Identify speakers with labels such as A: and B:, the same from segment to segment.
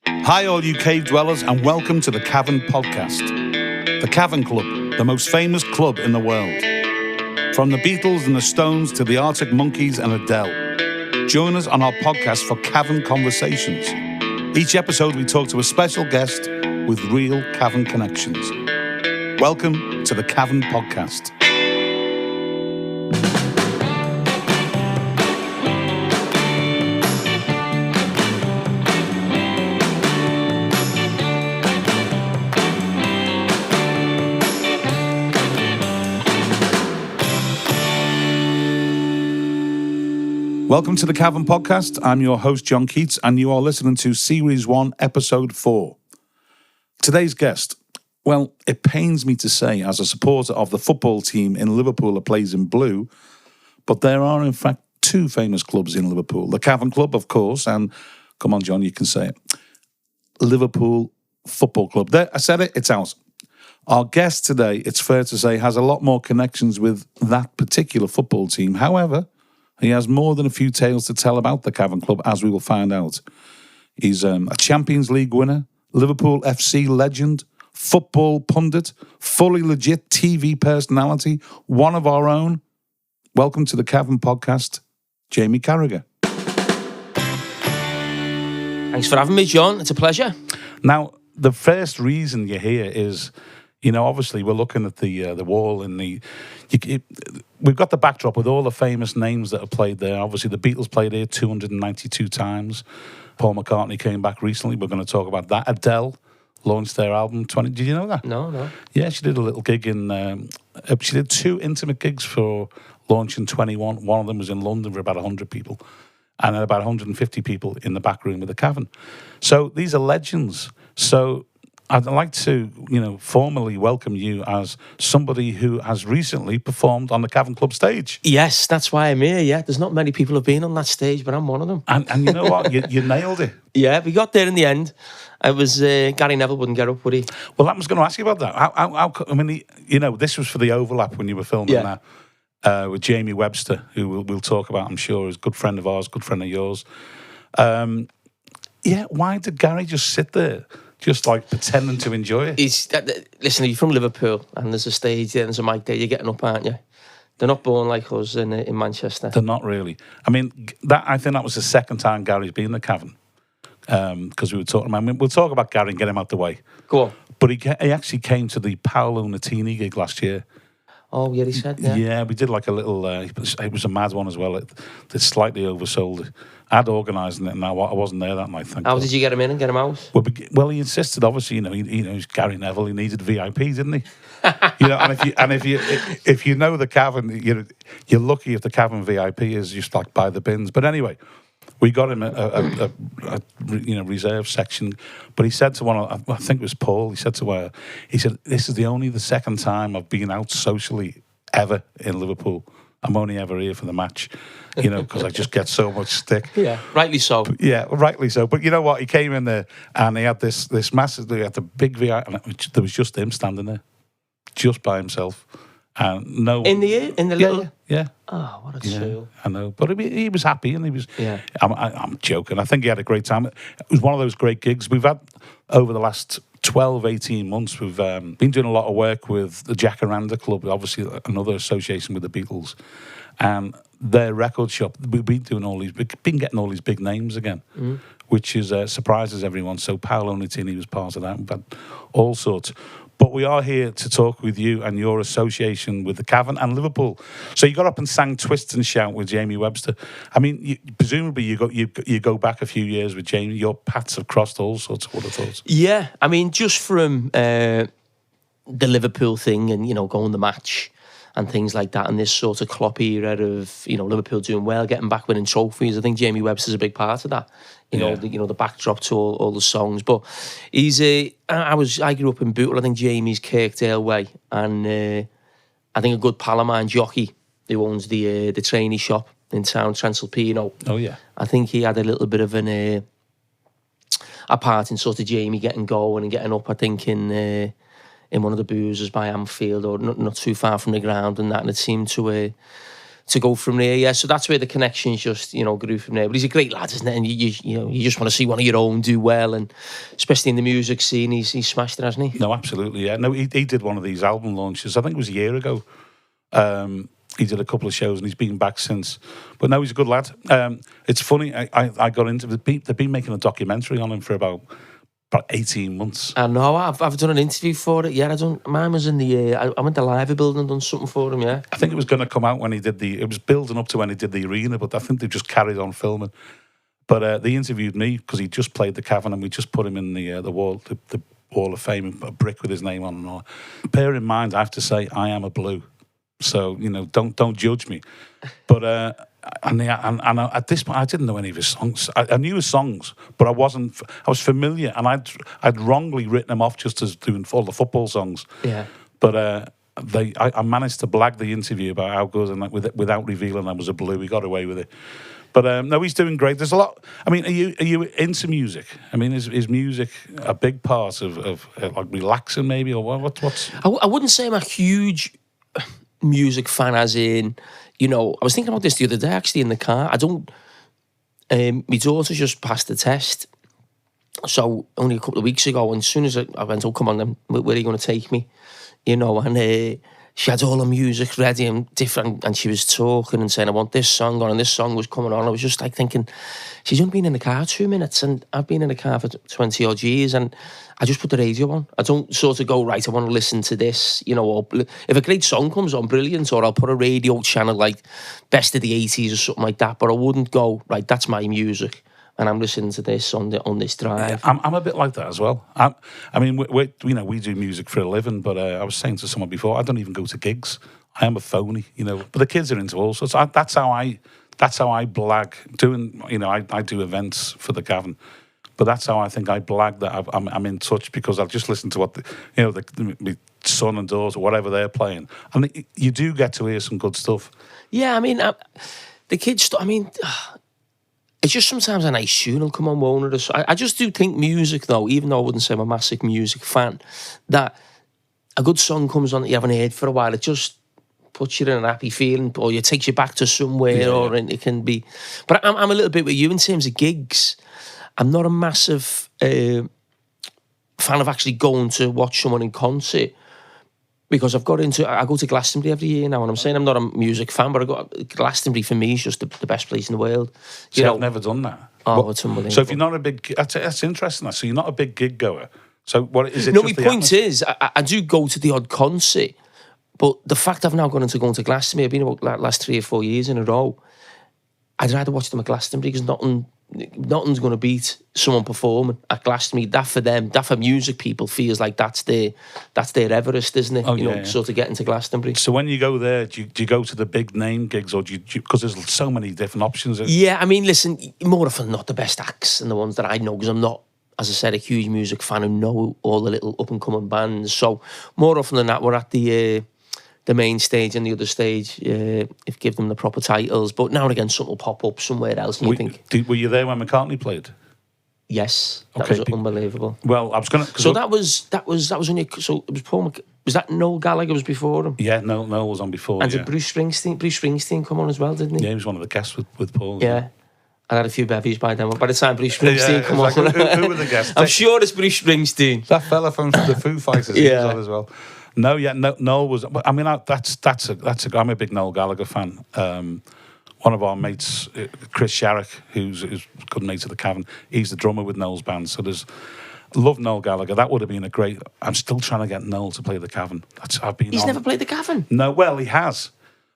A: Hi all you cave dwellers and welcome to the Cavern Podcast. The Cavern Club, the most famous club in the world. From the Beatles and the Stones to the Arctic Monkeys and Adele. Join us on our podcast for Cavern Conversations. Each episode we talk to a special guest with real Cavern connections. Welcome to the Cavern Podcast. Welcome to the Cavern Podcast. I'm your host, Jon Keats, and you are listening to Series 1, Episode 4. Today's guest, well, it pains me to say, as a supporter of the football team in Liverpool that plays in blue, but there are, in fact, two famous clubs in Liverpool. The Cavern Club, of course, and, come on, John, you can say it, Liverpool Football Club. There, I said it, it's out. Our guest today, it's fair to say, has a lot more connections with that particular football team. However, he has more than a few tales to tell about the Cavern Club, as we will find out. He's a Champions League winner, Liverpool FC legend, football pundit, fully legit TV personality, one of our own. Welcome to the Cavern Podcast, Jamie Carragher.
B: Thanks for having me, John. It's a pleasure.
A: Now, the first reason you're here is, you know, obviously we're looking at the wall and we've got the backdrop with all the famous names that have played there. Obviously, the Beatles played here 292 times. Paul McCartney came back recently. We're going to talk about that. Adele launched their album 20. Did you know that?
B: No.
A: Yeah, she did a little gig in. She did two intimate gigs for launching 21. One of them was in London for about 100 people, and then about 150 people in the back room of the Cavern. So these are legends. So I'd like to, formally welcome you as somebody who has recently performed on the Cavern Club stage.
B: Yes, that's why I'm here, yeah. There's not many people who have been on that stage, but I'm one of them.
A: And you know what? you nailed it.
B: Yeah, we got there in the end. It was Gary Neville wouldn't get up, would he?
A: Well, I was going to ask you about that. This was for the overlap when you were filming that with Jamie Webster, who we'll talk about, I'm sure, is a good friend of ours, good friend of yours. Why did Gary just sit there? Just like pretending to enjoy it.
B: Listen, you're from Liverpool and there's a stage there and there's a mic there, you're getting up, aren't you? They're not born like us in Manchester.
A: They're not really. I mean, I think that was the second time Gary's been in the Cavern. Because we were talking about, we'll talk about Gary and get him out the way.
B: Go on.
A: But he actually came to the Paolo Nutini gig last year.
B: Oh, yeah, he said, yeah.
A: Yeah, we did like a little, it was a mad one as well. It slightly oversold. I'd organised it and I wasn't there that night.
B: How did you get him in and get him out?
A: Well, he insisted, obviously, he's Gary Neville, he needed VIP, didn't he? If you know the Cavern, you're lucky if the Cavern VIP is just like by the bins. But anyway, we got him a reserve section. But he said to I think it was Paul, he said, this is the second time I've been out socially ever in Liverpool. I'm only ever here for the match, because I just get so much stick.
B: Yeah, rightly so.
A: Yeah, rightly so. But you know what? He came in there and he had this massive, he had the big VIP, and there was just him standing there, just by himself. And no
B: in the little.
A: Yeah.
B: Oh, what a tool.
A: I know, but he was happy, and he was.
B: Yeah.
A: I'm joking. I think he had a great time. It was one of those great gigs we've had over the last 12, 18 months. We've been doing a lot of work with the Jacaranda Club, obviously another association with the Beatles, and their record shop. We've been getting all these big names again, which is surprises everyone. So Paolo Nutini was part of that. We've had all sorts. But we are here to talk with you and your association with the Cavern and Liverpool. So you got up and sang Twist and Shout with Jamie Webster. I mean, presumably you go back a few years with Jamie. Your paths have crossed all sorts of other thoughts.
B: Yeah, I mean, just from the Liverpool thing and, going the match and things like that, and this sort of Klopp era of, Liverpool doing well, getting back winning trophies. I think Jamie Webster's a big part of that. The backdrop to all the songs. But I grew up in Bootle. I think Jamie's Kirkdale way, and I think a good pal of mine, Jockey, who owns the trainee shop in town, Transalpino.
A: Oh yeah,
B: I think he had a little bit of a part in sort of Jamie getting going and getting up. I think in one of the boozers by Anfield, or not too far from the ground, and that, and it seemed to to go from there. Yeah, so that's where the connections just grew from there. But he's a great lad, isn't it? And you just want to see one of your own do well, and especially in the music scene, he's smashed it, hasn't he?
A: No, absolutely. Yeah, no, he did one of these album launches. I think it was a year ago. He did a couple of shows and he's been back since. But no, he's a good lad. It's funny. I got into it. They've been making a documentary on him for about 18 months.
B: I know. I've done an interview for it. Yeah, mine was in the. I went to Live Building and done something for him. Yeah.
A: I think it was going to come out when he did it was building up to when he did the arena, but I think they just carried on filming. But they interviewed me because he just played the Cavern and we just put him in the wall of Fame, a brick with his name on and all. Bear in mind, I have to say, I am a blue. So, don't judge me. But and at this point, I didn't know any of his songs. I knew his songs, but I was familiar, and I'd wrongly written them off just as doing all the football songs.
B: Yeah.
A: But I managed to blag the interview about how good, and without revealing I was a blue. He got away with it. But no, he's doing great. There's a lot. I mean, are you into music? I mean, is music a big part of like relaxing, maybe, or what's?
B: I wouldn't say I'm a huge music fan, as in, I was thinking about this the other day actually in the car. I don't. My daughter just passed the test, so only a couple of weeks ago. And as soon as I went, "Oh, come on, then where are you going to take me?" And she had all the music ready and different, and she was talking and saying, "I want this song on," and this song was coming on. I was just like thinking, she's only been in the car 2 minutes, and I've been in the car for 20 odd years, and I just put the radio on. I don't sort of go, right, I want to listen to this, or if a great song comes on, brilliant, or I'll put a radio channel like Best of the 80s or something like that, but I wouldn't go, right, that's my music, and I'm listening to this on this drive.
A: Yeah, I'm a bit like that as well. I mean, we do music for a living, but I was saying to someone before, I don't even go to gigs. I am a phony, But the kids are into all sorts. That's how I blag doing. I do events for the Cavern, but that's how I think I blag that I'm in touch, because I'll just listen to what my son and daughter, whatever they're playing, and you do get to hear some good stuff.
B: Yeah, I mean, the kids. It's just sometimes a nice tune will come on, won't it? I just do think music, though, even though I wouldn't say I'm a massive music fan, that a good song comes on that you haven't heard for a while, it just puts you in a happy feeling, or it takes you back to somewhere, or it can be. But I'm a little bit with you in terms of gigs. I'm not a massive fan of actually going to watch someone in concert, because I go to Glastonbury every year now, and I'm saying I'm not a music fan, but Glastonbury for me is just the best place in the world.
A: I've never done that.
B: Oh, it's unbelievable.
A: So if you're not a big, that's interesting. So you're not a big gig goer. So what is it?
B: No, my point is, I do go to the odd concert, but the fact I've now gone into going to Glastonbury, I've been about the last 3 or 4 years in a row, I'd rather watch them at Glastonbury, because nothing's going to beat someone performing at Glastonbury. That for them, that for music people, feels like that's their Everest, isn't it?
A: Oh,
B: sort of getting to Glastonbury.
A: So when you go there, do you go to the big name gigs, or do you because there's so many different options?
B: Yeah, I mean, listen, more often not the best acts and the ones that I know, because I'm not, as I said, a huge music fan who know all the little up and coming bands. So more often than that, we're at the main stage and the other stage, if give them the proper titles. But now and again, something will pop up somewhere else, and you think...
A: Were you there when McCartney played?
B: Yes, that was unbelievable.
A: Well, I was going to...
B: So that was only... So it was Paul... Was that Noel Gallagher was before him?
A: Yeah, Noel was on before,
B: and did Bruce Springsteen come on as well, didn't he?
A: Yeah, he was one of the guests with Paul.
B: Yeah. I had a few bevies by then. By the time Bruce Springsteen come on...
A: Who were the guests?
B: I'm sure it's Bruce Springsteen.
A: That fella from the Foo Fighters, he was on as well. No, Noel was. I mean, I'm a big Noel Gallagher fan. One of our mates, Chris Sharrock, who's good mate of the Cavern, he's the drummer with Noel's band. So love Noel Gallagher. That would have been a great. I'm still trying to get Noel to play the Cavern. He's
B: never played the Cavern.
A: No, well, he has.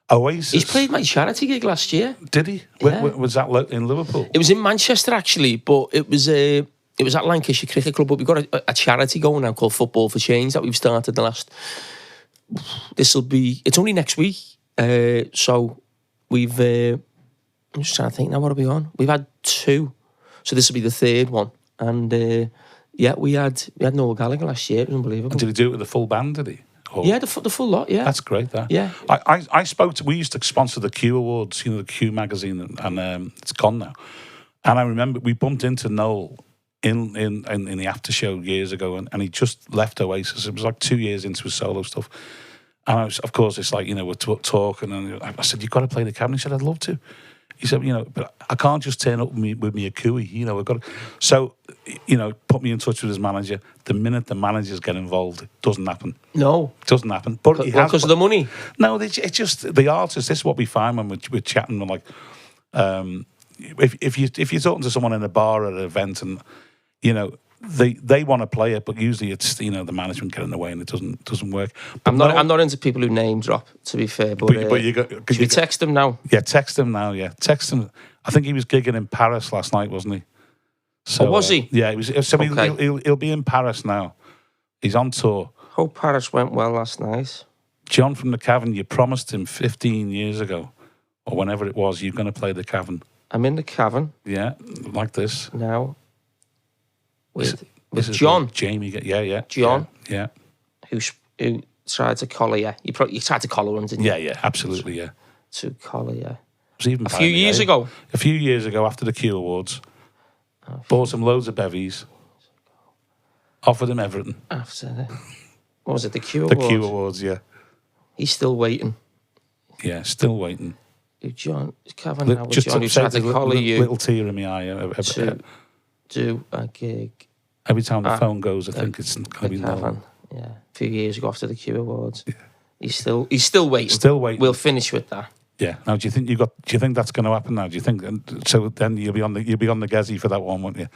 A: Oasis.
B: He's played my charity gig last year.
A: Did he?
B: Yeah.
A: Was that in Liverpool?
B: It was in Manchester actually, but it was at Lancashire Cricket Club. But we've got a charity going now called Football for Change that we've started it's only next week. So we've, I'm just trying to think now, what are we on? We've had 2. So this will be the 3rd one. And we had Noel Gallagher last year. It was unbelievable.
A: And did he do it with the full band, did he?
B: Yeah, the full lot, yeah.
A: That's great, that.
B: Yeah.
A: We used to sponsor the Q Awards, the Q magazine, and it's gone now. And I remember we bumped into Noel in the after show years ago, and he just left Oasis. It was like 2 years into his solo stuff. And of course, it's like, we're talking, and I said, "You've got to play the Cavern." He said, "I'd love to." He said, "But I can't just turn up with me a cooey, I've got to." So, put me in touch with his manager. The minute the managers get involved, it doesn't happen.
B: No.
A: It doesn't happen. But
B: because of the money?
A: No, it's just the artists. This is what we find when we're chatting. I'm like, if you're talking to someone in a bar at an event, and they want to play it, but usually it's the management get in the way and it doesn't work. But
B: I'm not into people who name drop, to be fair. But should we text them now?
A: Yeah, text him now. Yeah, text him. I think he was gigging in Paris last night, wasn't he? So
B: was he?
A: Yeah, he was. So
B: Okay.
A: he'll be in Paris now. He's on tour.
B: Hope Paris went well last night.
A: Jon from the Cavern, you promised him 15 years ago, or whenever it was, you're going to play the Cavern.
B: I'm in the Cavern.
A: Yeah, like this.
B: Now. With
A: Jon.
B: Jon.
A: Jamie, yeah.
B: Jon.
A: Yeah.
B: Who tried to collar you. You tried to collar him, didn't you?
A: Yeah, absolutely, yeah.
B: To collar you.
A: It was even
B: A few years ago.
A: A few years ago, after the Q Awards, bought him loads of bevies, offered him everything.
B: After what was it, the Q
A: The
B: Awards?
A: Q Awards, yeah.
B: He's still waiting.
A: Yeah, still waiting.
B: Jon, Cavern now with
A: Just
B: Jon, who tried to collar you.
A: Little tear in my eye.
B: To do a gig.
A: Every time the phone goes, I think it's going to be
B: Cavern.
A: no.
B: Yeah, a few years ago after the Q Awards. Yeah. He's still waiting.
A: Still waiting.
B: We'll finish with that.
A: Yeah. Now, do you think that's going to happen now? Do you think so? Then you'll be on the Gezi for that one, won't you?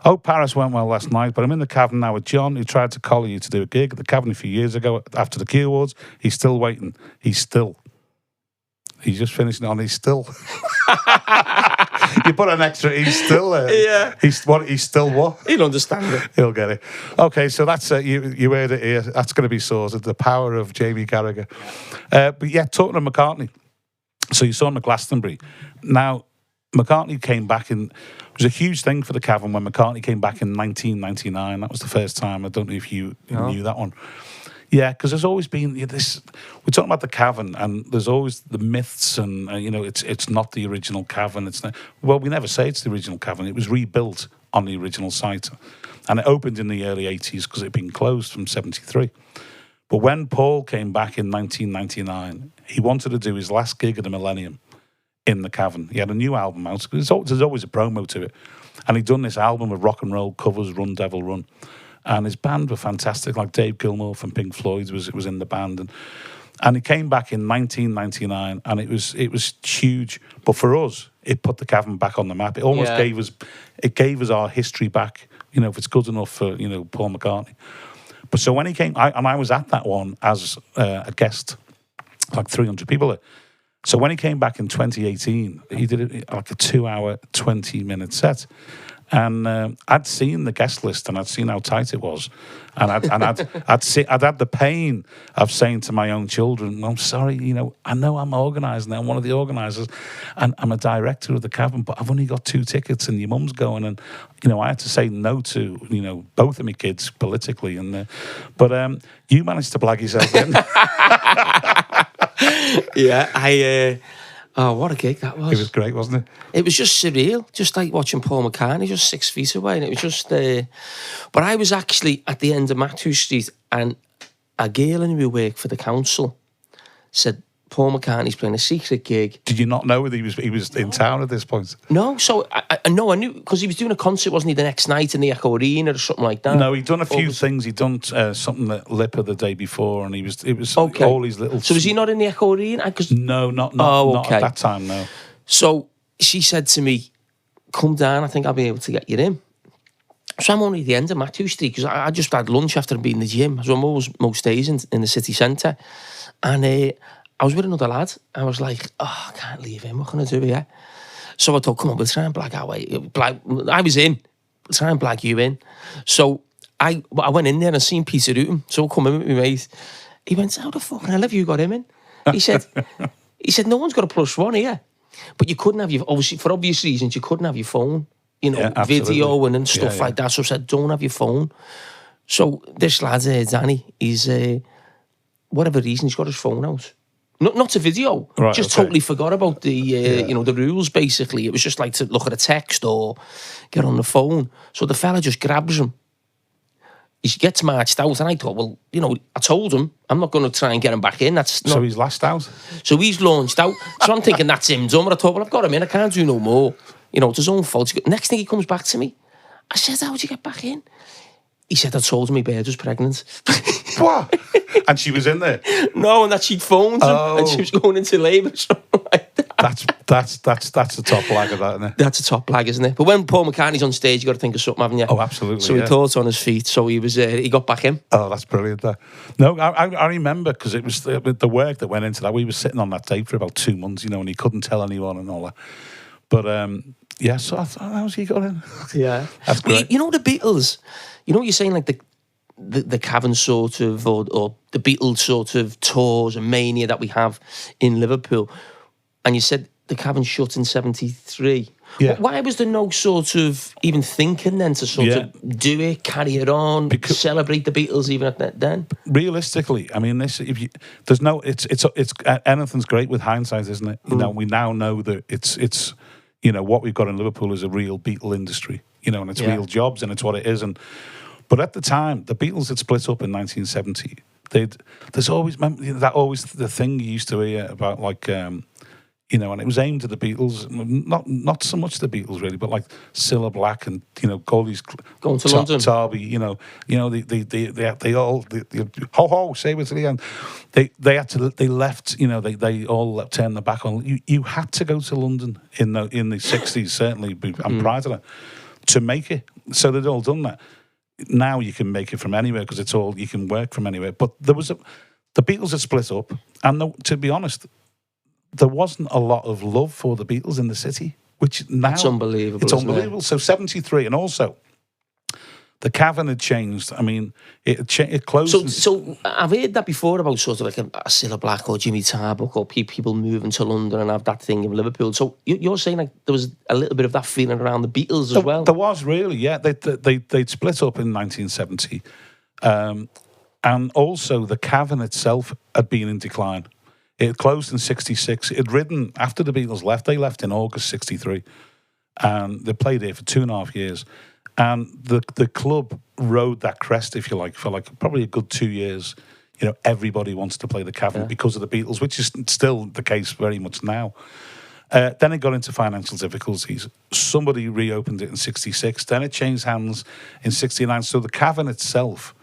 A: Oh, Paris went well last night, but I'm in the Cavern now with Jon, who tried to collar you to do a gig at the Cavern a few years ago after the Q Awards. He's still waiting. He's just finishing on. He's still. You put an extra. He's still.
B: Yeah.
A: He's still what?
B: He'll understand it.
A: He'll get it. Okay, so that's you heard it here. That's going to be sorted. The power of Jamie Carragher. But yeah, talking to McCartney. So you saw him at Glastonbury. Now, McCartney came back in. It was a huge thing for the Cavern when McCartney came back in 1999. That was the first time. I don't know if you knew that one. Yeah, because there's always been this. We're talking about the Cavern, and there's always the myths, and it's not the original Cavern. It's not. Well, we never say it's the original Cavern. It was rebuilt on the original site, and it opened in the early 80s because it had been closed from 73. But when Paul came back in 1999, he wanted to do his last gig of the millennium in the Cavern. He had a new album out. There's always a promo to it, and he'd done this album of rock and roll covers, Run Devil Run. And his band were fantastic, like Dave Gilmour from Pink Floyd was in the band, and he came back in 1999, and it was huge. But for us, it put the Cavern back on the map. It almost gave us our history back. If it's good enough for Paul McCartney. But so when he came, I was at that one as a guest, like 300 people there. So when he came back in 2018, he did it like a 2-hour, 20-minute set. And I'd seen the guest list, and I'd seen how tight it was, and I'd had the pain of saying to my own children, "I'm sorry, I know I'm organising, I'm one of the organisers, and I'm a director of the Cavern, but I've only got 2 tickets, and your mum's going, and I had to say no to both of my kids politically, and but you managed to blag yourself in."
B: Yeah, oh, what a gig that was.
A: It was great, wasn't it?
B: It was just surreal, just like watching Paul McCartney just 6 feet away. And it was just... But I was actually at the end of Matthew Street, and a girl who worked for the council said, Paul McCartney's playing a secret gig.
A: Did you not know that he was in town at this point?
B: No, so I knew, because he was doing a concert, wasn't he, the next night in the Echo Arena or something like that?
A: No, he'd done a few things. He'd done something at Lipper the day before, and it was
B: okay.
A: All these little...
B: So was he not in the Echo Arena?
A: No, not
B: okay.
A: At that time, no.
B: So she said to me, come down, I think I'll be able to get you in. So I'm only at the end of Matthew Street, because I just had lunch after being in the gym. So I'm always most days in the city centre. And I was with another lad. I was like, I can't leave him. What can I do here? So I thought, come on, we'll try and blag our way. I was in. We'll try and blag you in. So I went in there and seen Peter Hooton. So I come in with my mate. He went, how the fuck hell have you got him in? He said, no one's got a +1 here. But you couldn't have obviously, for obvious reasons, you couldn't have your phone, video and stuff like that. So I said, don't have your phone. So this lad, Danny, he's, whatever reason, he's got his phone out. Not to video,
A: right,
B: just totally forgot about the the rules. Basically, it was just like to look at a text or get on the phone. So the fella just grabs him, he gets marched out, and I thought, well, I told him I'm not going to try and get him back in. That's not...
A: So he's last out.
B: So he's launched out. So I'm thinking that's him done. But I thought, well, I've got him in. I can't do no more. It's his own fault. Next thing he comes back to me, I said, how'd you get back in? He said, I told him my bird was pregnant.
A: What? And she was in there?
B: No, and that she'd phoned him, and she was going into labour. Something like that.
A: That's the top flag of that, isn't it? That's
B: a top flag, isn't it? But when Paul McCartney's on stage, you got to think of something, haven't you?
A: Oh, absolutely.
B: So he thought on his feet. So he got back in.
A: Oh, that's brilliant. No, I remember because it was the work that went into that. We were sitting on that tape for about 2 months, and he couldn't tell anyone and all that. But yeah, so I thought, how's he got in?
B: Yeah,
A: that's great.
B: The Beatles. You're saying like the Cavern sort of or the Beatles sort of tours and mania that we have in Liverpool, and you said the Cavern shut in '73.
A: Yeah.
B: Why was there no sort of even thinking then to sort of do it, carry it on, celebrate the Beatles even at that then?
A: Realistically, I mean, it's anything's great with hindsight, isn't it? We now know that it's what we've got in Liverpool is a real Beatle industry, and it's real jobs and it's what it is. But at the time, the Beatles had split up in 1970. There's always the thing you used to hear about and it was aimed at the Beatles, not so much the Beatles really, but like Cilla Black and all these
B: going to London,
A: Tarby, they all ho ho say it to the end. They left, they all turned their back on. You had to go to London in the 60s certainly, and prior to that, to make it. So they'd all done that. Now you can make it from anywhere because you can work from anywhere. But the Beatles had split up, and to be honest, there wasn't a lot of love for the Beatles in the city, which now...
B: That's unbelievable,
A: It's unbelievable. So 73, and also, the Cavern had changed. I mean, it closed...
B: So I've heard that before about sort of like a Cilla Black or Jimmy Tarbuck or people moving to London and have that thing in Liverpool. So you're saying like there was a little bit of that feeling around the Beatles as well?
A: There was, really, yeah. They'd split up in 1970. And also, the Cavern itself had been in decline. It closed in 66. It had ridden, after the Beatles left, they left in August 63. And they played here for 2.5 years. And the club rode that crest, if you like, for like probably a good 2 years. Everybody wants to play the Cavern because of the Beatles, which is still the case very much now. Then it got into financial difficulties. Somebody reopened it in 66. Then it changed hands in 69. So the Cavern itself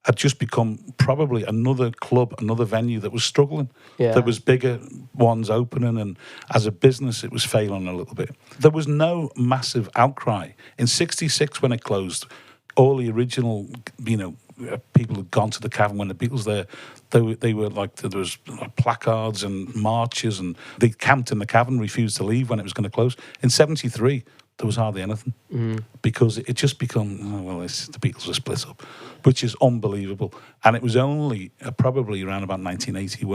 A: had just become probably another club, another venue that was struggling. Yeah. There was bigger ones opening, and as a business, it was failing a little bit. There was no massive outcry. In 66, when it closed, all the original, people had gone to the Cavern when the Beatles there. They were like, there was placards and marches, and they camped in the Cavern, refused to leave when it was going to close. In 73, there was hardly anything because it just become, the Beatles were split up, which is unbelievable. And it was only probably around about 1980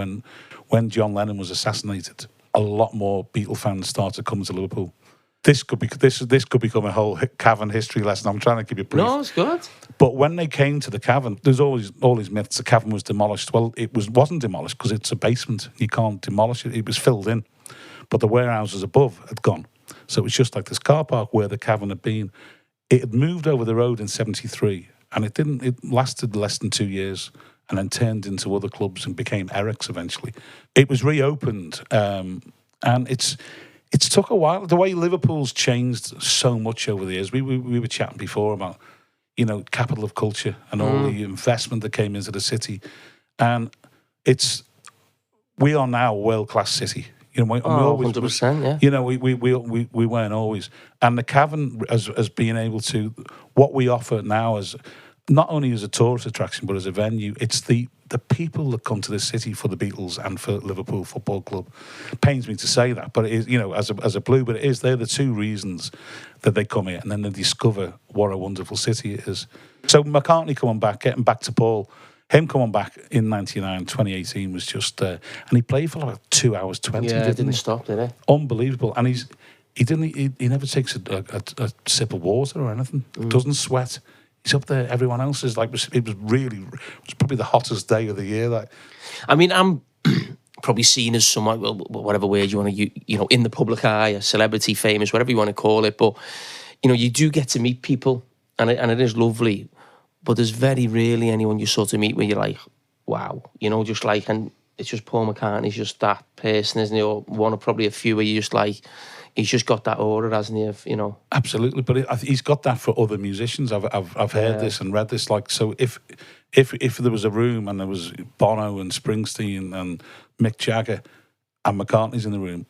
A: when John Lennon was assassinated, a lot more Beatle fans started coming to Liverpool. This could become a whole Cavern history lesson. I'm trying to keep it brief.
B: No, it's good.
A: But when they came to the Cavern, there's always all these myths. The Cavern was demolished. Well, it wasn't demolished because it's a basement. You can't demolish it. It was filled in, but the warehouses above had gone. So it was just like this car park where the Cavern had been. It had moved over the road in 73, and it lasted less than 2 years, and then turned into other clubs and became Eric's eventually. It was reopened, and it's took a while. The way Liverpool's changed so much over the years. We were chatting before about, capital of culture and all the investment that came into the city, and we are now a world-class city. We always
B: 100%, yeah.
A: We weren't always. And the Cavern as being able to, what we offer now as, not only as a tourist attraction, but as a venue, it's the people that come to this city for the Beatles and for Liverpool Football Club. Pains me to say that, but it is, as a blue, but they're the two reasons that they come here, and then they discover what a wonderful city it is. So McCartney coming back, getting back to Paul, him coming back in 99, 2018 was just... and he played for like 2 hours 20,
B: didn't stop, did he?
A: Unbelievable. And he never takes a sip of water or anything. Doesn't sweat. He's up there. Everyone else is like... It was probably the hottest day of the year.
B: I mean, I'm probably seen as someone, whatever word you want to use, in the public eye, a celebrity, famous, whatever you want to call it. But, you do get to meet people, and it is lovely. but there's very rarely anyone you sort of meet where you're like, wow, you know, just like, and it's just Paul McCartney's just that person, isn't he? Or one of probably a few where you just like, he's just got that aura, hasn't he? Of, you know,
A: absolutely. But he's got that for other musicians. I've heard this and read this. Like, so if there was a room and there was Bono and Springsteen and Mick Jagger and McCartney's in the room,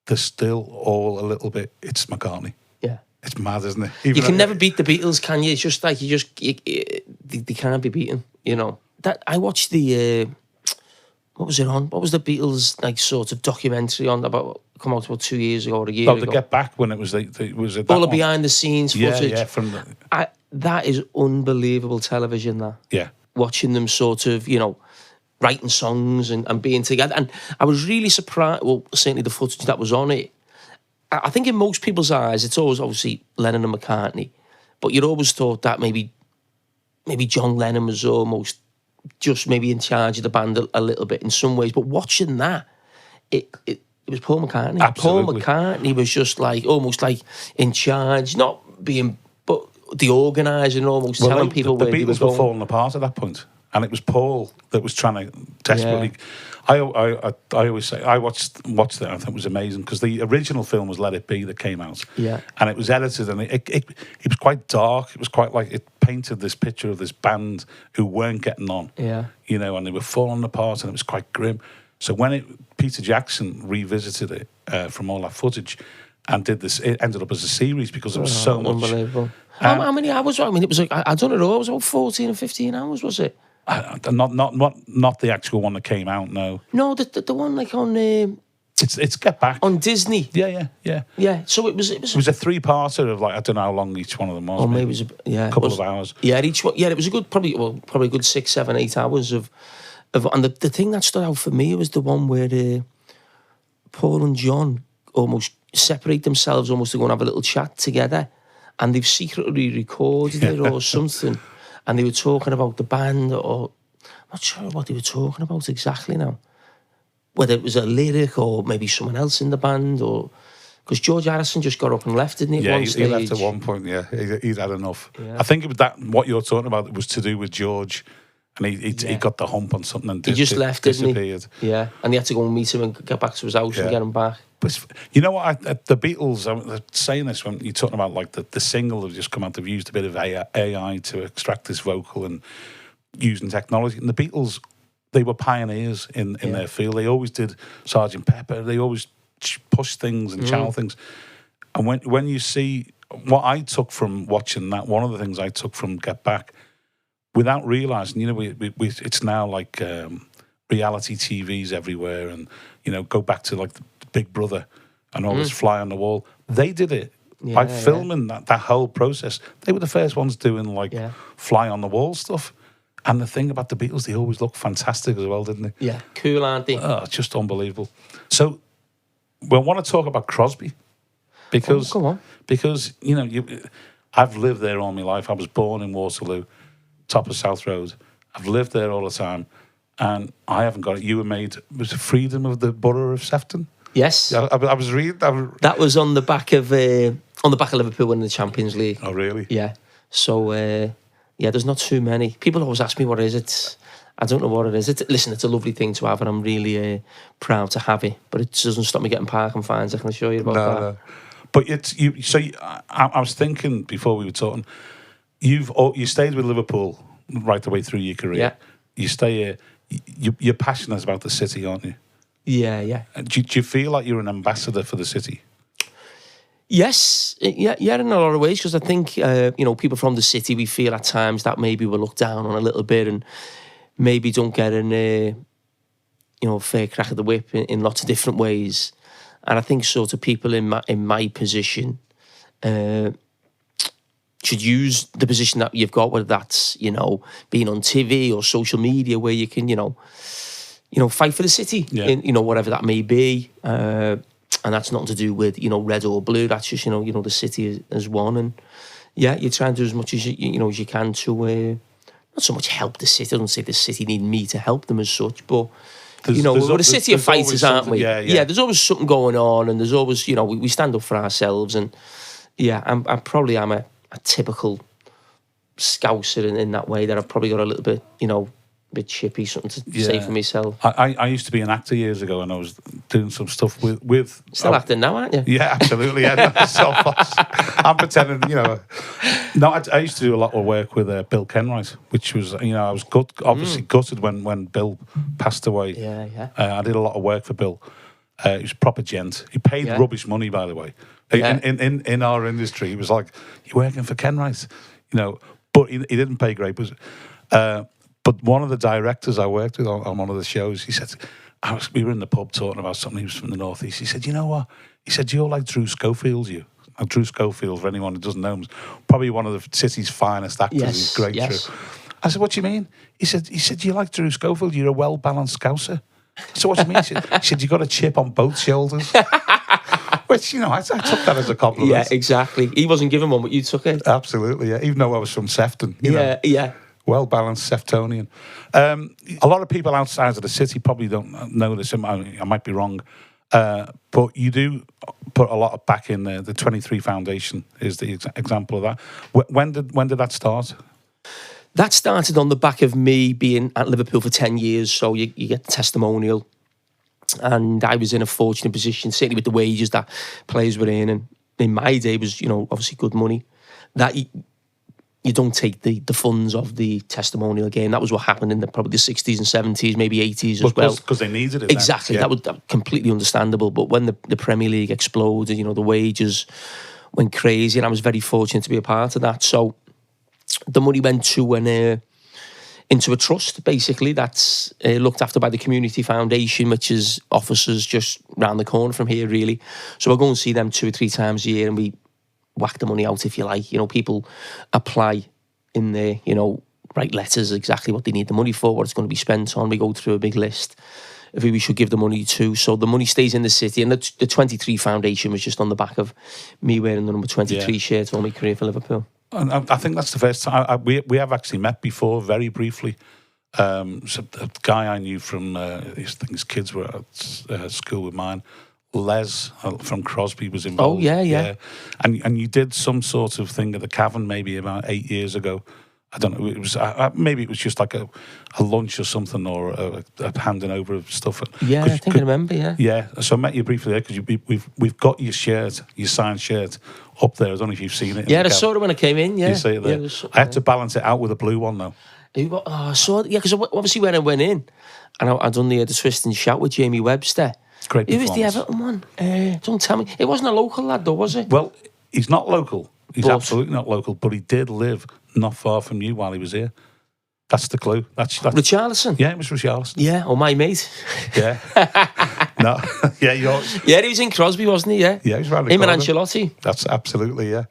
A: they're still all a little bit. It's McCartney.
B: yeah.
A: It's mad, isn't it?
B: You can never beat the Beatles, can you? It's just like they can't be beaten. You know that I watched the what was it on? What was the Beatles like sort of documentary on about? Come out about 2 years ago or a year ago.
A: To Get Back when it was was it
B: all the behind the scenes footage.
A: Yeah, from the...
B: that is unbelievable television. That watching them sort of writing songs and being together, and I was really surprised. Well, certainly the footage that was on it. I think in most people's eyes, it's always obviously Lennon and McCartney, but you'd always thought that maybe John Lennon was almost just maybe in charge of the band a little bit in some ways. But watching that, it was Paul McCartney.
A: Absolutely.
B: Paul McCartney was just like almost like in charge, not being, but the organising, almost telling people where
A: the Beatles were falling apart at that point, and it was Paul that was trying to desperately. Yeah. I always say I watched it. I think it was amazing because the original film was Let It Be that came out, and it was edited and it was quite dark. It was quite like it painted this picture of this band who weren't getting on, and they were falling apart, and it was quite grim. So when Peter Jackson revisited it from all that footage and did this, it ended up as a series because there was so much.
B: Unbelievable. How many hours? I mean, it was like I don't know. It was about 14 or 15 hours, was it?
A: Not the actual one that came out. No,
B: the one like on.
A: It's Get Back
B: on Disney.
A: Yeah.
B: So it was
A: a 3-parter of like I don't know how long each one of them was.
B: Oh, maybe it was a
A: couple of hours.
B: Yeah, each one. Yeah, it was a good probably a good 6, 7, 8 hours of and the thing that stood out for me was the one where Paul and John almost separate themselves, almost to go and have a little chat together, and they've secretly recorded it or something. And they were talking about the band, or I'm not sure what they were talking about exactly now. Whether it was a lyric or maybe someone else in the band, or because George Harrison just got up and left, didn't he?
A: Yeah, he left at one point. Yeah, he'd had enough. Yeah. I think that what you're talking about was to do with George, and he got the hump on something and
B: he just left,
A: disappeared.
B: Didn't he? Yeah, and he had to go and meet him and get back to his house and get him back.
A: But you know what? The Beatles, I'm saying this when you're talking about like the single have just come out. They've used a bit of AI to extract this vocal and using technology. And the Beatles, they were pioneers in their field. They always did Sgt. Pepper. They always pushed things and channel things. And when you see what I took from watching that, one of the things I took from Get Back, without realising, we it's now like reality TVs everywhere, and go back to like the Big Brother and all this fly on the wall. They did it by filming that whole process. They were the first ones doing like fly on the wall stuff. And the thing about the Beatles, they always look fantastic as well, didn't they?
B: Yeah, cool, aren't they?
A: Oh, it's just unbelievable. So we want to talk about Crosby because
B: go on.
A: Because I've lived there all my life. I was born in Waterloo, top of South Road. I've lived there all the time, and I haven't got it. You were made was it freedom of the borough of Sefton?
B: Yes,
A: I was reading.
B: That was on the back of Liverpool winning the Champions League.
A: Oh, really?
B: Yeah. So there's not too many. People always ask me what it is. I don't know what it is. Listen, it's a lovely thing to have, and I'm really proud to have it. But it doesn't stop me getting parking fines. I can assure you about that. No.
A: But I was thinking before we were talking. You stayed with Liverpool right the way through your career.
B: Yeah.
A: You stay here. You're passionate about the city, aren't you?
B: Yeah.
A: Do you feel like you're an ambassador for the city?
B: Yes, yeah, in a lot of ways, because I think people from the city, we feel at times that maybe we're looked down on a little bit, and maybe don't get a fair crack of the whip in lots of different ways. And I think sort of people in my position should use the position that you've got, whether that's being on TV or social media, where you can fight for the city, in whatever that may be. And that's nothing to do with, red or blue. That's just, the city as one. And, you try and do as much as as you can to not so much help the city. I don't say the city need me to help them as such, but, we're a city of fighters, aren't we? Yeah, there's always something going on, and there's always, we stand up for ourselves. And, I'm a typical Scouser in that way that I've probably got a little bit, a bit chippy, something to say for myself.
A: I used to be an actor years ago, and I was doing some stuff with
B: Still acting now, aren't you?
A: Yeah, absolutely. Yeah, I'm pretending, No, I used to do a lot of work with Bill Kenwright, which was, I was obviously gutted when Bill passed away.
B: Yeah.
A: I did a lot of work for Bill. He was a proper gent. He paid rubbish money, by the way.
B: Yeah.
A: In our industry, he was like, "You're working for Kenwright," but he didn't pay great. But one of the directors I worked with on one of the shows, he said, we were in the pub talking about something. He was from the Northeast. He said, "You know what?" He said, "You're like Drew Schofield, you." And Drew Schofield, for anyone who doesn't know him, is probably one of the city's finest actors.
B: Yes,
A: He's great,
B: yes.
A: Drew. I said, "What do you mean?" He said, "You're like Drew Schofield. You're a well-balanced Scouser." So what do you mean? He said, "You got a chip on both shoulders." Which, I took that as a compliment.
B: Yeah, exactly. He wasn't given one, but you took it.
A: Absolutely, yeah. Even though I was from Sefton.
B: Yeah.
A: Well-balanced Seftonian. A lot of people outside of the city probably don't know this. I might be wrong. But you do put a lot back in there. The 23 Foundation is the example of that. When did that start?
B: That started on the back of me being at Liverpool for 10 years. So you get the testimonial. And I was in a fortunate position, certainly with the wages that players were in. And in my day, it was, obviously good money. That you don't take the funds of the testimonial game. That was what happened in probably the 60s and 70s, maybe 80s as well.
A: Because they needed it.
B: Exactly. That was completely understandable. But when the Premier League exploded, the wages went crazy, and I was very fortunate to be a part of that. So the money went to into a trust, basically, that's looked after by the Community Foundation, which is officers just round the corner from here, really. So I go and see them 2 or 3 times a year, and we whack the money out, if you like. People apply in there, write letters exactly what they need the money for, what it's going to be spent on. We go through a big list of who we should give the money to. So the money stays in the city. And the 23 Foundation was just on the back of me wearing the number 23 shirt all my career for Liverpool.
A: And I think that's the first time. We have actually met before, very briefly. So a guy I knew from, I think his kids were at school with mine. Les from Crosby was involved.
B: Oh, yeah.
A: And you did some sort of thing at the Cavern maybe about 8 years ago. I don't know. It was maybe it was just like a lunch or something, or a handing over of stuff.
B: Yeah, I think I remember. Yeah.
A: Yeah. So I met you briefly there because we've got your shirt, your signed shirt, up there. I don't know if you've seen it.
B: Yeah, I saw it when I came in. Yeah.
A: You see it there. Yeah, I had to balance it out with a blue one though.
B: Oh, I saw it. Yeah, because obviously when I went in, and I'd done the twist and shout with Jamie Webster.
A: Great performance.
B: Who was the Everton one? Don't tell me. It wasn't a local lad though, was it?
A: Well, he's not local. He's absolutely not local, but he did live not far from you while he was here. That's the clue. That's
B: Richarlison?
A: Yeah, it was Richarlison.
B: Yeah, or my mate.
A: Yeah. No. Yeah,
B: he was in Crosby, wasn't he? Yeah.
A: Yeah, he was around the
B: corner.
A: Him and
B: Ancelotti.
A: That's absolutely, yeah.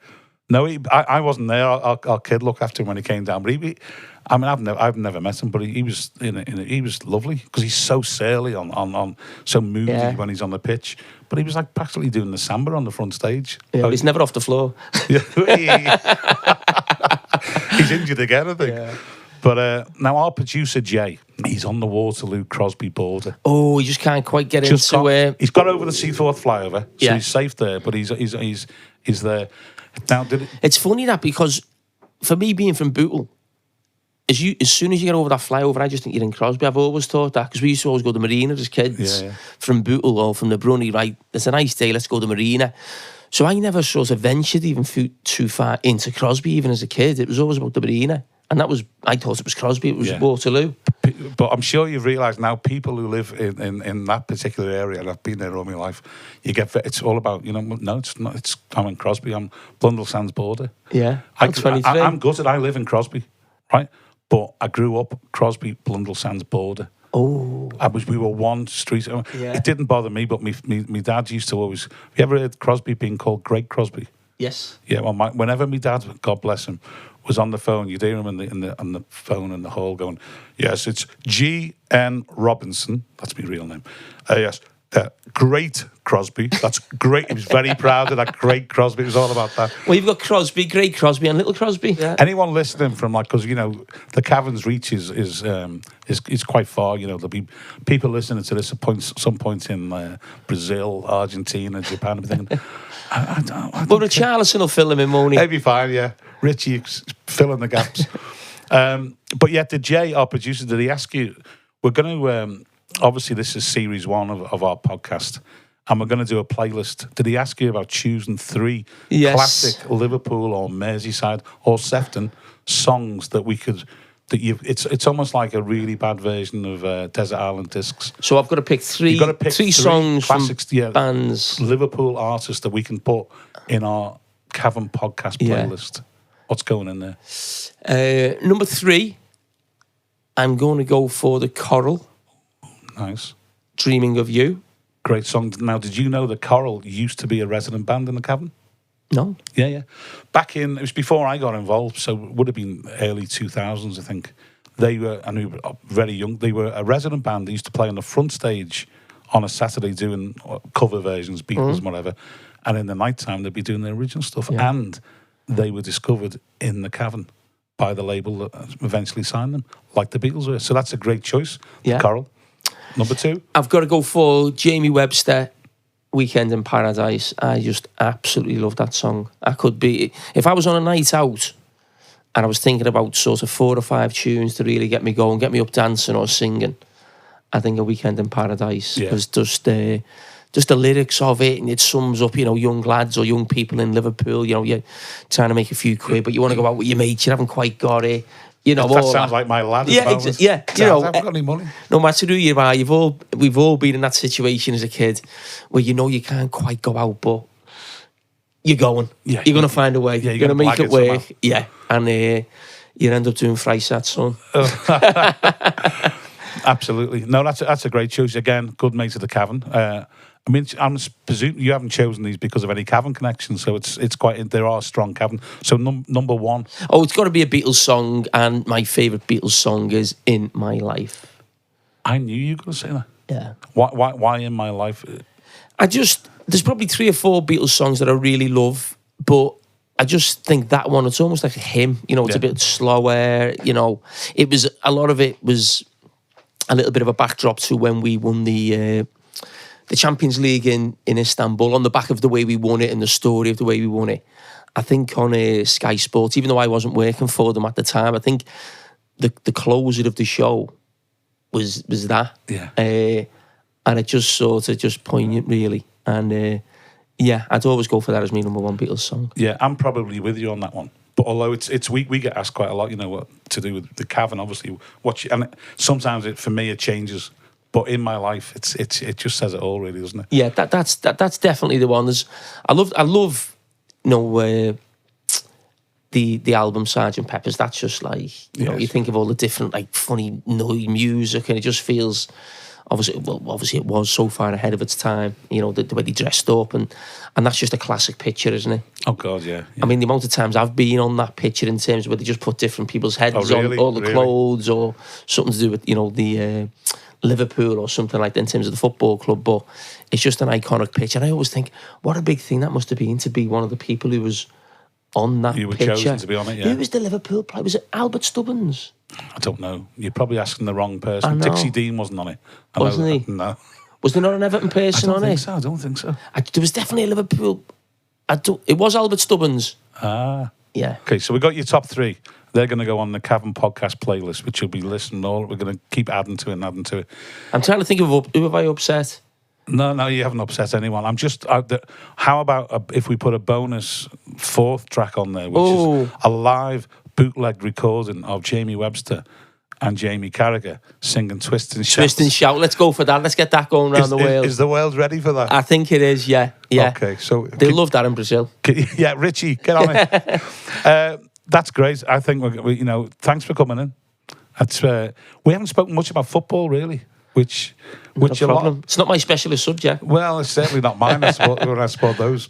A: No, I wasn't there. Our kid looked after him when he came down. But I've never met him, but he was he was lovely because he's so surly on so moody when he's on the pitch. But he was like practically doing the samba on the front stage.
B: Yeah, he's never off the floor.
A: He's injured again, I think. Yeah. But now our producer Jay, he's on the Waterloo-Crosby border.
B: Oh, he just can't quite get into.
A: He's got over the Seaforth flyover, so he's safe there. But he's there now.
B: It's funny that because for me being from Bootle, as soon as you get over that flyover, I just think you're in Crosby. I've always thought that because we used to always go to Marina as kids from Bootle or from the Brunny. Right, it's a nice day. Let's go to Marina. So I never sort of ventured even too far into Crosby, even as a kid. It was always about the Marina. And I thought it was Crosby, it was Waterloo.
A: But I'm sure you've realised now, people who live in that particular area, and I've been there all my life, it's all about, no, it's not, I'm in Crosby, I'm Blundell Sands border.
B: Yeah,
A: I'm gutted, I live in Crosby, right? But I grew up Crosby, Blundell Sands border.
B: Oh.
A: We were one street. It didn't bother me, but me dad used to always, have you ever heard Crosby being called Great Crosby?
B: Yes.
A: Yeah, well, whenever my dad, God bless him, was on the phone, you'd hear him on the phone in the hall going, yes, it's G.N. Robinson. That's my real name. Yes, Great Crosby. That's great. He was very proud of that Great Crosby. It was all about that.
B: Well, you've got Crosby, Great Crosby, and Little Crosby. Yeah.
A: Anyone listening from because the Cavern's reach is quite far. There'll be people listening to this at some point in Brazil, Argentina, Japan. I'm thinking, I don't
B: But Richarlison will fill him in, won't he?
A: He'll be fine. Yeah. Richie fill in the gaps. But yeah, did Jay, our producer, did he ask you? We're going to obviously this is series 1 of our podcast, and we're going to do a playlist. Did he ask you about choosing 3 classic Liverpool or Merseyside or Sefton songs that we could? It's almost like a really bad version of Desert Island Discs.
B: So I've got to pick three songs classics, from bands,
A: Liverpool artists that we can put in our Cavern Podcast playlist. Yeah. What's going in there?
B: Number 3, I'm going to go for the Coral.
A: Nice.
B: Dreaming of You.
A: Great song. Now, did you know that Coral used to be a resident band in the Cavern?
B: No.
A: Yeah. Back in, it was before I got involved, so it would have been early 2000s, I think. They were, and we were very young, they were a resident band. They used to play on the front stage on a Saturday doing cover versions, Beatles and whatever. And in the night time, they'd be doing their original stuff. Yeah. And they were discovered in the Cavern by the label that eventually signed them, like the Beatles were. So that's a great choice, Coral. Number 2?
B: I've got to go for Jamie Webster, Weekend in Paradise. I just absolutely love that song. If I was on a night out and I was thinking about sort of 4 or 5 tunes to really get me going, get me up dancing or singing, I think A Weekend in Paradise was just the lyrics of it, and it sums up, young lads or young people in Liverpool, you're trying to make a few quid, but you want to go out with your mates, you haven't quite got it.
A: That sounds like my lad.
B: I haven't got
A: any money.
B: No matter who you are, we've all been in that situation as a kid where you can't quite go out, but you're going. Yeah, you're going to find a way. Yeah, you're going to make it work. Somehow. Yeah, and you end up doing Freisat, son.
A: Absolutely. No, that's a great choice. Again, good mate of the Cavern. I mean, I'm presuming you haven't chosen these because of any Cavern connection, so it's quite. There are strong Cavern. So number 1.
B: Oh, it's got to be a Beatles song, and my favourite Beatles song is "In My Life."
A: I knew you were going to say that.
B: Yeah.
A: Why "In My Life"?
B: There's probably 3 or 4 Beatles songs that I really love, but I just think that one, it's almost like a hymn. It's a bit slower. A lot of it was a little bit of a backdrop to when we won the Champions League in Istanbul, on the back of the way we won it and the story of the way we won it. I think on Sky Sports, even though I wasn't working for them at the time, I think the closer of the show was that.
A: Yeah.
B: And it just sort of just poignant, really. And I'd always go for that as my number 1 Beatles song.
A: Yeah, I'm probably with you on that one. But although we get asked quite a lot, what to do with the Cavern, obviously. Sometimes for me it changes. But In My Life, it just says it all, really, doesn't it?
B: Yeah, that's definitely the one. I love, the album Sgt. Pepper's. That's just like you think of all the different funny music, and it just feels obviously it was so far ahead of its time. The way they dressed up, and that's just a classic picture, isn't it?
A: Oh God, yeah.
B: I mean, the amount of times I've been on that picture in terms of where they just put different people's heads on all the clothes, or something to do with the Liverpool or something like that in terms of the football club, but it's just an iconic picture. And I always think, what a big thing that must have been to be one of the people who was on that picture. You were chosen
A: to be on it, yeah.
B: Who was the Liverpool player? Was it Albert Stubbins?
A: I don't know. You're probably asking the wrong person. Dixie Dean wasn't on it.
B: Wasn't he?
A: No.
B: Was there not an Everton person on it?
A: I don't think so.
B: There was definitely a Liverpool. It was Albert Stubbins.
A: Ah.
B: Yeah.
A: Okay, so we got your top 3. They're going to go on the Cavern Podcast playlist, which you'll be listening all. We're going to keep adding to it and adding to it.
B: I'm trying to think of who have I upset.
A: No, you haven't upset anyone. I'm just how about if we put a bonus 4th track on there, which is a live bootleg recording of Jamie Webster and Jamie Carragher singing Twist and Shout.
B: Twist and Shout. Let's go for that. Let's get that going around the world.
A: Is the world ready for that?
B: I think it is, yeah.
A: Okay, so...
B: They love that in Brazil.
A: Yeah, Richie, get on it. That's great. I think, thanks for coming in. We haven't spoken much about football, really, which
B: not a problem. It's not my specialist subject.
A: Well, it's certainly not mine when I support those.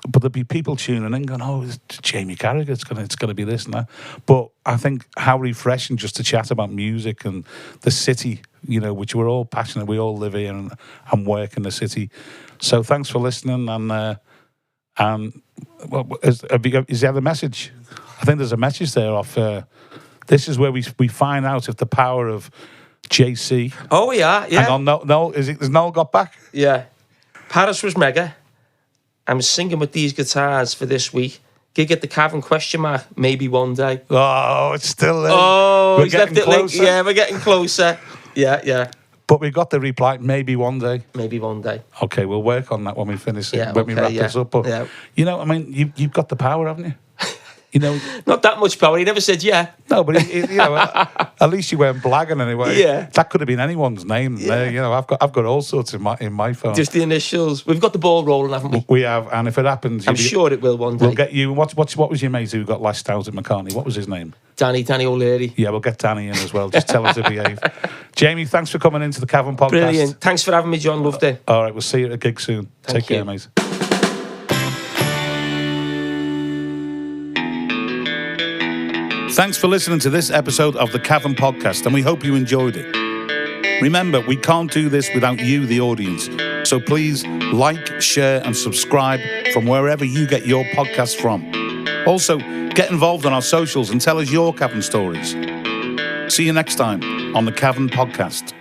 A: But there'll be people tuning in going, oh, it's Jamie Carragher, it's going to be this and that. But I think how refreshing just to chat about music and the city, which we're all passionate. We all live here and work in the city. So thanks for listening. And is there a message? I think there's a message there off. This is where we find out if the power of JC.
B: Oh yeah.
A: Hang on, Noel, has Noel got back?
B: Yeah. Paris was mega. I'm singing with these guitars for this week. Gig at the Cavern ? Maybe one day.
A: Oh, it's still there.
B: Oh,
A: We're
B: he's left
A: getting
B: it late.
A: closer.
B: Yeah, we're getting closer. Yeah.
A: But we got the reply, maybe one day.
B: Maybe one day.
A: Okay, we'll work on that when we finish it,
B: Yeah,
A: when we wrap this up. But, you know, I mean, you've got the power, haven't you? You know,
B: Not that much power. He never said yeah.
A: no, but you know, at least you weren't blagging anyway.
B: Yeah.
A: That could have been anyone's name. There, you know, I've got all sorts in my phone.
B: Just the initials. We've got the ball rolling, haven't we?
A: We have, and if it happens,
B: I'm sure it will one day.
A: we'll get you. What was your mate who got lashed out at McCartney? What was his name?
B: Danny O'Leary.
A: Yeah, we'll get Danny in as well. Just tell us to behave. Jamie, thanks for coming into the Cavern Podcast.
B: Brilliant. Thanks for having me, John. Loved it.
A: All right, we'll see you at a gig soon.
B: Thank
A: Take care,
B: you.
A: mate. Thanks for listening to this episode of the Cavern Podcast, and we hope you enjoyed it. Remember, we can't do this without you, the audience. So please like, share, and subscribe from wherever you get your podcasts from. Also, get involved on our socials and tell us your Cavern stories. See you next time on the Cavern Podcast.